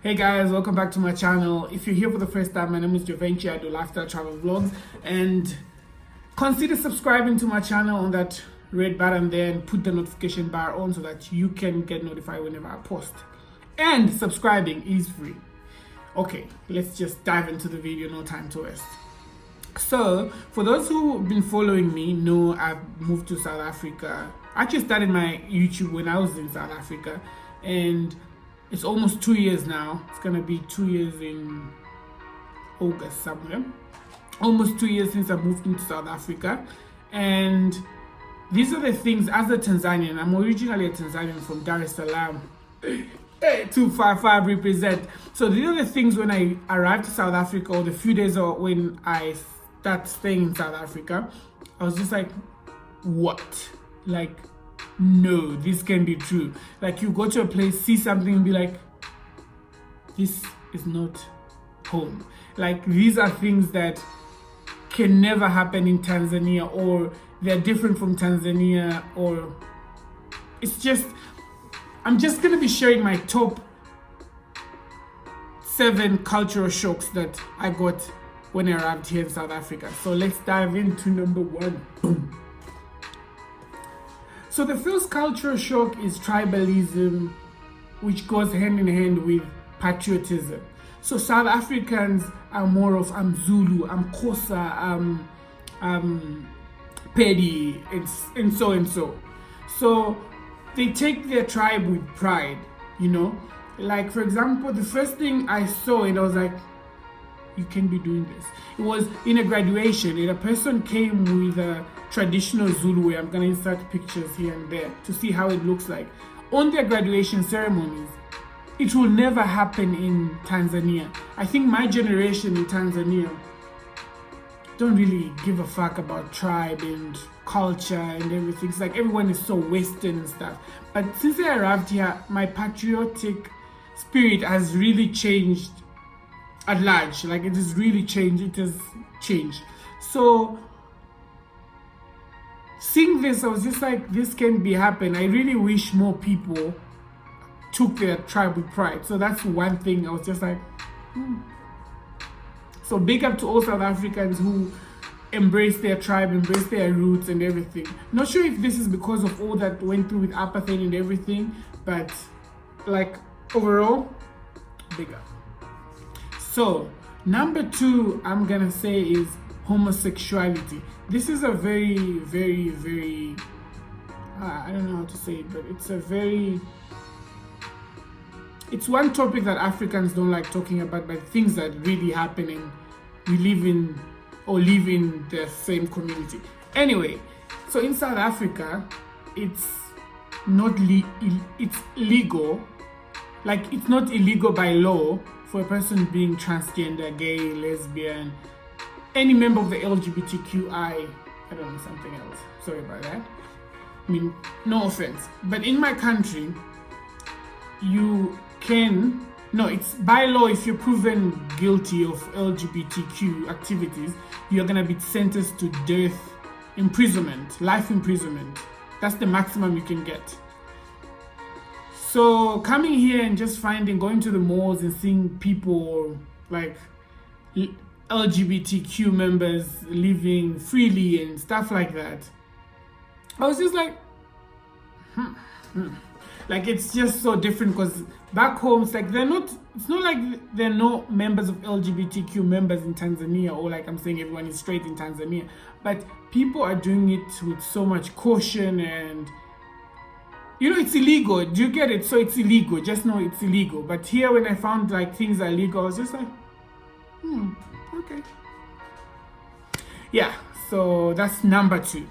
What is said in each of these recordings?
Hey guys, welcome back to my channel. If you're here for the first time, my name is Jovenchi. I do lifestyle travel vlogs, and consider subscribing to my channel on that red button there and put the notification bar on so that you can get notified whenever I post. And subscribing is free. Okay, let's just dive into the video, no time to waste. So, for those who have been following me, know I've moved to South Africa. I actually started my YouTube when I was in South Africa, and it's almost 2 years now. It's gonna be 2 years in August somewhere. Almost 2 years since I moved into South Africa. And these are the things, as a Tanzanian, I'm originally a Tanzanian from Dar es Salaam. 255 represent. So these are the things when I arrived to South Africa, or the few days when I start staying in South Africa, I was just like, what? Like, no, this can be true. Like, you go to a place, see something and be like, this is not home. Like, these are things that can never happen in Tanzania, or they're different from Tanzania, or it's just, I'm just gonna be sharing my top 7 cultural shocks that I got when I arrived here in South Africa. So let's dive into number 1. Boom. So the first cultural shock is tribalism, which goes hand in hand with patriotism. So South Africans are more of, I'm Zulu, I'm Xhosa, I'm Pedi, and so and so. So they take their tribe with pride, you know? Like, for example, the first thing I saw, and I was like, you can be doing this. It was in a graduation, and a person came with a traditional Zulu wear. I'm gonna insert pictures here and there to see how it looks like. On their graduation ceremonies, it will never happen in Tanzania. I think my generation in Tanzania don't really give a fuck about tribe and culture and everything. It's like everyone is so Western and stuff. But since I arrived here, my patriotic spirit has really changed at large. Like, it has really changed. It has changed. So seeing this, I was just like, this can be happen. I really wish more people took their tribe with pride. So that's one thing I was just like, So big up to all South Africans who embrace their tribe, embrace their roots and everything. Not sure if this is because of all that went through with apartheid and everything, but like, overall, big up. So number 2 I'm gonna say is homosexuality. This is a very, very, very, I don't know how to say it, but it's one topic that Africans don't like talking about, but things that really happen and we live in the same community. Anyway, so in South Africa, it's not it's legal. Like, it's not illegal by law for a person being transgender, gay, lesbian, any member of the LGBTQI, I don't know, something else. Sorry about that. I mean, no offense. But in my country, you can, no, it's by law, if you're proven guilty of LGBTQ activities, you're gonna be sentenced to death imprisonment, life imprisonment. That's the maximum you can get. So coming here and just going to the malls and seeing people like LGBTQ members living freely and stuff like that, I was just like, Like, it's just so different, because back home, it's like it's not like there are no members of LGBTQ members in Tanzania, or like I'm saying everyone is straight in Tanzania, but people are doing it with so much caution, and you know, it's illegal. Do you get it? So it's illegal. Just know it's illegal. But here, when I found like things are legal, I was just like, okay. Yeah, so that's number 2.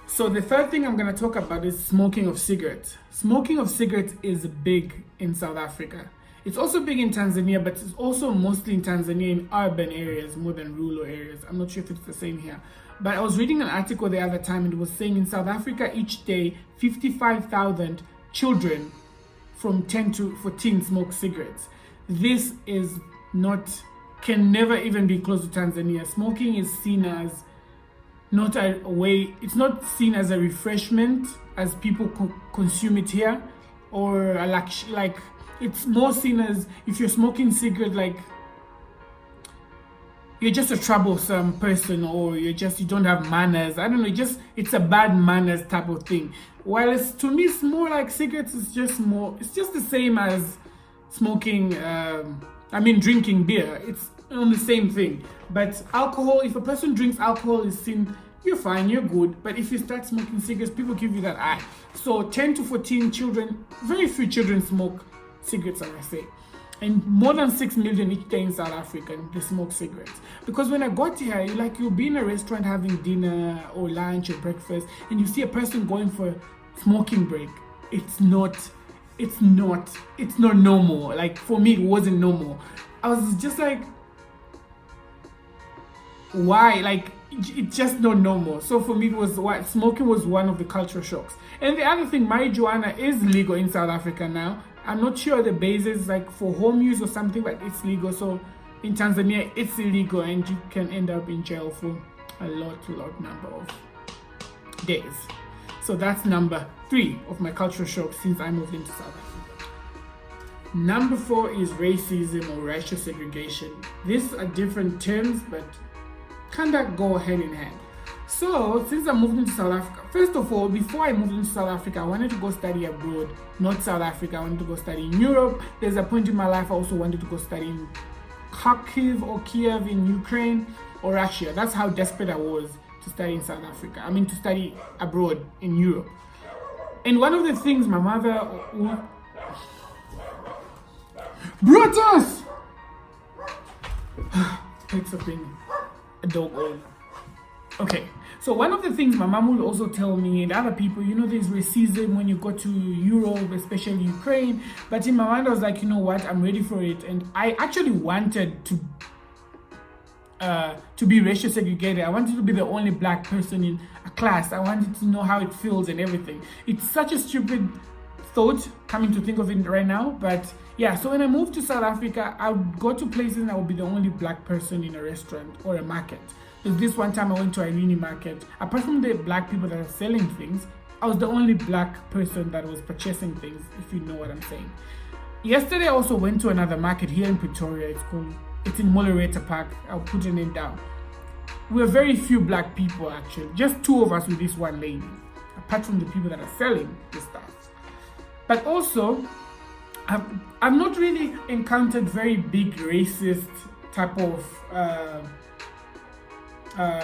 So the third thing I'm going to talk about is smoking of cigarettes. Smoking of cigarettes is big in South Africa. It's also big in Tanzania, but it's also mostly in Tanzania in urban areas more than rural areas. I'm not sure if it's the same here. But I was reading an article the other time, and it was saying in South Africa each day, 55,000 children from 10 to 14 smoke cigarettes. This is can never even be close to Tanzania. Smoking is seen as not a way, it's not seen as a refreshment as people consume it here, or like it's more seen as if you're smoking cigarette, like you're just a troublesome person, or you don't have manners. I don't know, it's a bad manners type of thing. While to me, it's more like cigarettes is just the same as smoking, drinking beer. It's on the same thing. But alcohol, if a person drinks alcohol, is seen, you're fine, you're good. But if you start smoking cigarettes, people give you that eye. So 10 to 14 children, very few children smoke cigarettes, as I say. And more than 6 million each day in South Africa, they smoke cigarettes. Because when I got here, you'll be in a restaurant having dinner or lunch or breakfast, and you see a person going for a smoking break. It's not normal. Like, for me, it wasn't normal. I was just like, why? Like, it's just not normal. So for me, it was why smoking was one of the cultural shocks. And the other thing, marijuana is legal in South Africa now. I'm not sure the basis, like for home use or something, but it's legal. So in Tanzania, it's illegal, and you can end up in jail for a lot number of days. So that's number 3 of my cultural shock since I moved into South Africa. Number 4 is racism or racial segregation. These are different terms, but kind of go hand in hand. So since I moved into South Africa, first of all, before I moved into South Africa, I wanted to go study abroad, not South Africa. I wanted to go study in Europe. There's a point in my life I also wanted to go study in Kiev in Ukraine or Russia. That's how desperate I was to study in South Africa. To study abroad in Europe. And one of the things my mother brought us. Thanks for being a dog oil. Okay, so one of the things my mom will also tell me, and other people, there's racism when you go to Europe, especially Ukraine. But in my mind, I was like, you know what, I'm ready for it. And I actually wanted to be racially segregated. I wanted to be the only black person in a class. I wanted to know how it feels and everything. It's such a stupid thought coming to think of it right now, but yeah. So when I moved to South Africa, I would go to places and I would be the only black person in a restaurant or a market. There's this one time I went to Irene Market. Apart from the black people that are selling things, I was the only black person that was purchasing things, if you know what I'm saying. Yesterday I also went to another market here in Pretoria. It's in Moderator Park. I'll put the name down. We're very few black people, actually. Just 2 of us with this one lady, apart from the people that are selling the stuff. But also, I've not really encountered very big racist type of I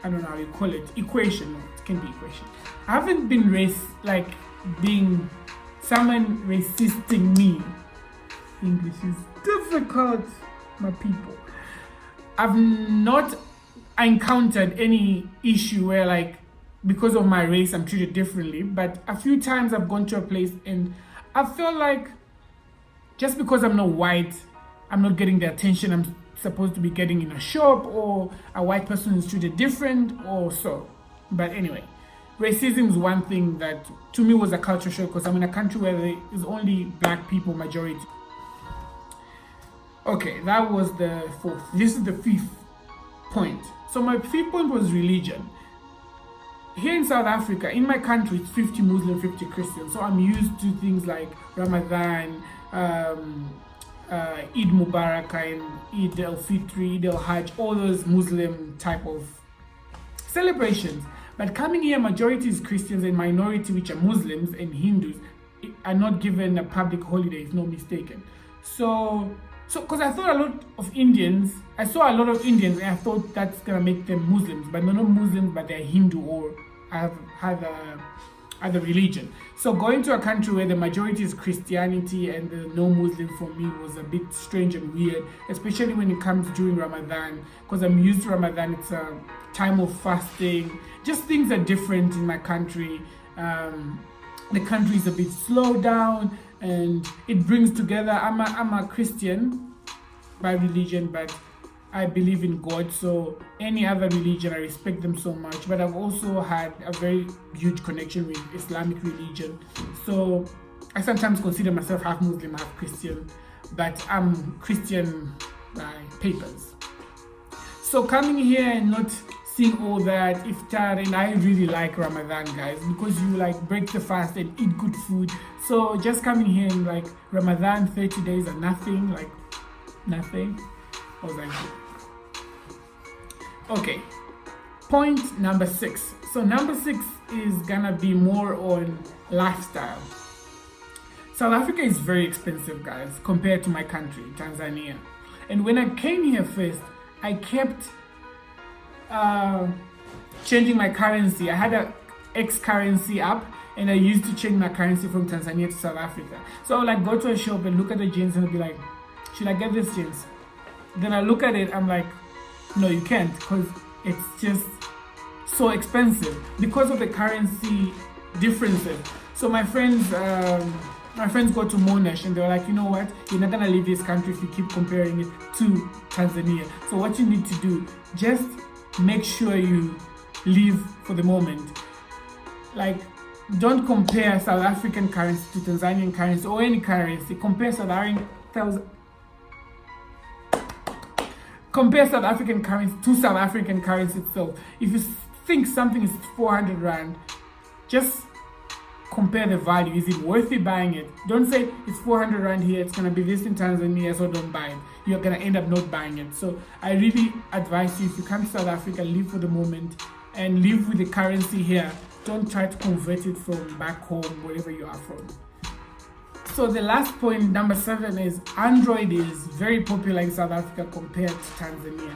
don't know how you call it, equation. It can be equation. I haven't been being someone resisting me. English is difficult, my people. I've not encountered any issue where because of my race I'm treated differently, but a few times I've gone to a place and I felt like just because I'm not white, I'm not getting the attention I'm supposed to be getting in a shop, or a white person is treated different or so. But anyway, racism is one thing that to me was a culture shock, because I'm in a country where there is only black people majority. Okay, that was the 4th. This is the 5th point. So my 5th point was religion. Here in South Africa, in my country, it's 50 Muslim, 50 Christian. So I'm used to things like Ramadan, Eid Mubarak and Eid al-Fitr, Eid al-Hajj, all those Muslim type of celebrations. But coming here, majority is Christians, and minority, which are Muslims and Hindus, are not given a public holiday, if not mistaken. So because I saw a lot of Indians, and I thought that's gonna make them Muslims, but they're not Muslims, but they're Hindu or have other religion. So going to a country where the majority is Christianity and the no Muslim for me was a bit strange and weird, especially when it comes during Ramadan, because I'm used to Ramadan. It's a time of fasting. Just things are different in my country. The country is a bit slowed down, and it brings together. I'm a Christian by religion, but I believe in God, so any other religion, I respect them so much. But I've also had a very huge connection with Islamic religion. So I sometimes consider myself half Muslim, half Christian, but I'm Christian by papers. So coming here and not seeing all that iftar, and I really like Ramadan, guys, because you break the fast and eat good food. So just coming here in like Ramadan, 30 days are nothing, like nothing. I was like, okay. Point number 6. So number 6 is gonna be more on lifestyle. South Africa is very expensive, guys, compared to my country, Tanzania. And when I came here first, I kept changing my currency. I had a X currency app, and I used to change my currency from Tanzania to South Africa. So I would like go to a shop and look at the jeans and be like, should I get this jeans? Then I look at it, I'm like, no, you can't, because it's just so expensive because of the currency differences. So my friends go to Monash and they're like, you know what, you're not gonna leave this country if you keep comparing it to Tanzania. So what you need to do, just make sure you leave for the moment. Like, don't compare South African currency to Tanzanian currency or any currency. Compare South African currency to South African currency itself. If you think something is 400 Rand, just compare the value. Is it worth it buying it? Don't say it's 400 Rand here, it's gonna be this in Tanzania, so don't buy it. You're gonna end up not buying it. So I really advise you, if you come to South Africa, live for the moment and live with the currency here. Don't try to convert it from back home, wherever you are from. So the last point, number 7, is Android is very popular in South Africa compared to Tanzania.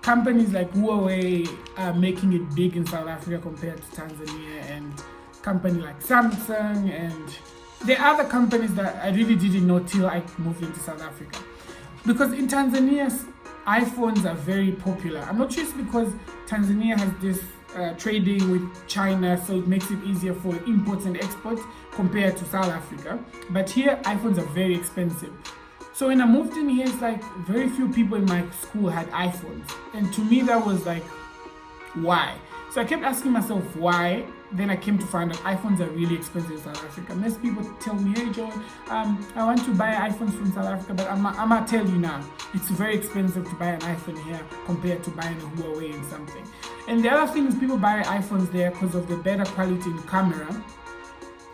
Companies like Huawei are making it big in South Africa compared to Tanzania, and companies like Samsung, and there are other companies that I really didn't know till I moved into South Africa. Because in Tanzania, iPhones are very popular. I'm not sure it's because Tanzania has this trading with China, so it makes it easier for imports and exports compared to South Africa. But here, iPhones are very expensive. So when I moved in here, it's like very few people in my school had iPhones. And to me, that was like, why? So I kept asking myself why. Then I came to find out iPhones are really expensive in South Africa. Most people tell me, hey John, I want to buy iPhones from South Africa, but I'm gonna tell you now, it's very expensive to buy an iPhone here compared to buying a Huawei and something. And the other thing is people buy iPhones there because of the better quality in camera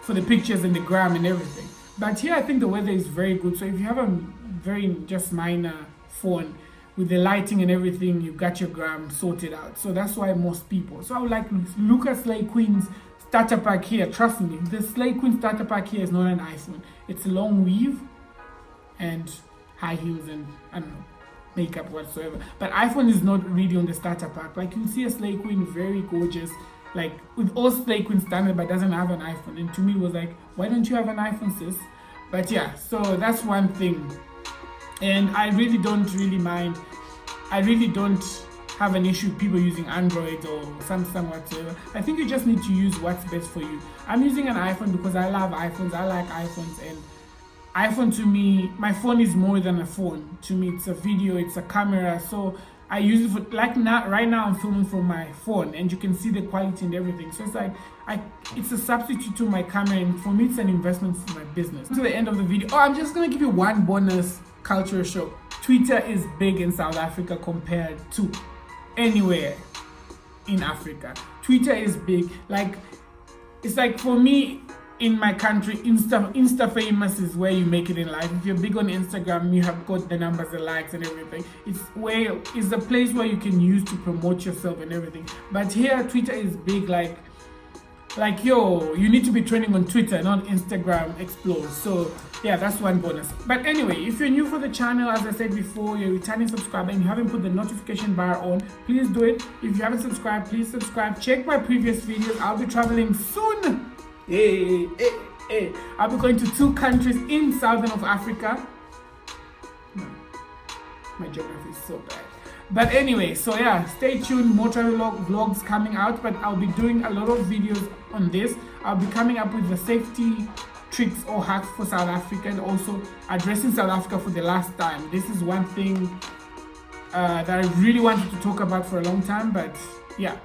for the pictures and the gram and everything. But here I think the weather is very good. So if you have a very just minor phone with the lighting and everything, you got your gram sorted out. So that's why most people. So I would like look at Slay Queen's starter pack here. Trust me, the Slay Queen starter pack here is not an iPhone. It's a long weave and high heels and I don't know, makeup whatsoever. But iPhone is not really on the starter pack. Like you see a Slay Queen, very gorgeous, like with all Slay Queen standard, but doesn't have an iPhone. And to me it was like, why don't you have an iPhone, sis? But yeah, so that's one thing. And I really don't mind. I really don't have an issue with people using Android or Samsung whatsoever. I think you just need to use what's best for you. I'm using an iPhone because I love iPhones. I like iPhones, and iPhone to me, my phone is more than a phone. To me, it's a video, it's a camera. So I use it for, like now, right now I'm filming from my phone and you can see the quality and everything. So it's like, it's a substitute to my camera, and for me, it's an investment for my business. To the end of the video, I'm just gonna give you one bonus culture shock. Twitter is big in South Africa compared to anywhere in Africa. Twitter is big. Like, it's like for me in my country, Insta famous is where you make it in life. If you're big on Instagram, you have got the numbers, the likes and everything. It's the place where you can use to promote yourself and everything. But here, Twitter is big. Like yo, you need to be trending on Twitter, not Instagram explode. So yeah, that's one bonus. But anyway, if you're new for the channel, as I said before, you're a returning subscriber and you haven't put the notification bar on, please do it. If you haven't subscribed, please subscribe. Check my previous videos. I'll be traveling soon. I'll be going to 2 countries in southern of Africa. No, my geography is so bad. But anyway, so yeah, stay tuned. More travel vlogs coming out, but I'll be doing a lot of videos on this. I'll be coming up with the safety tricks or hacks for South Africa, and also addressing South Africa for the last time. This is one thing that I really wanted to talk about for a long time, but yeah.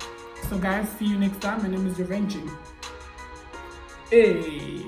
So guys, see you next time. My name is Javenchi. Hey.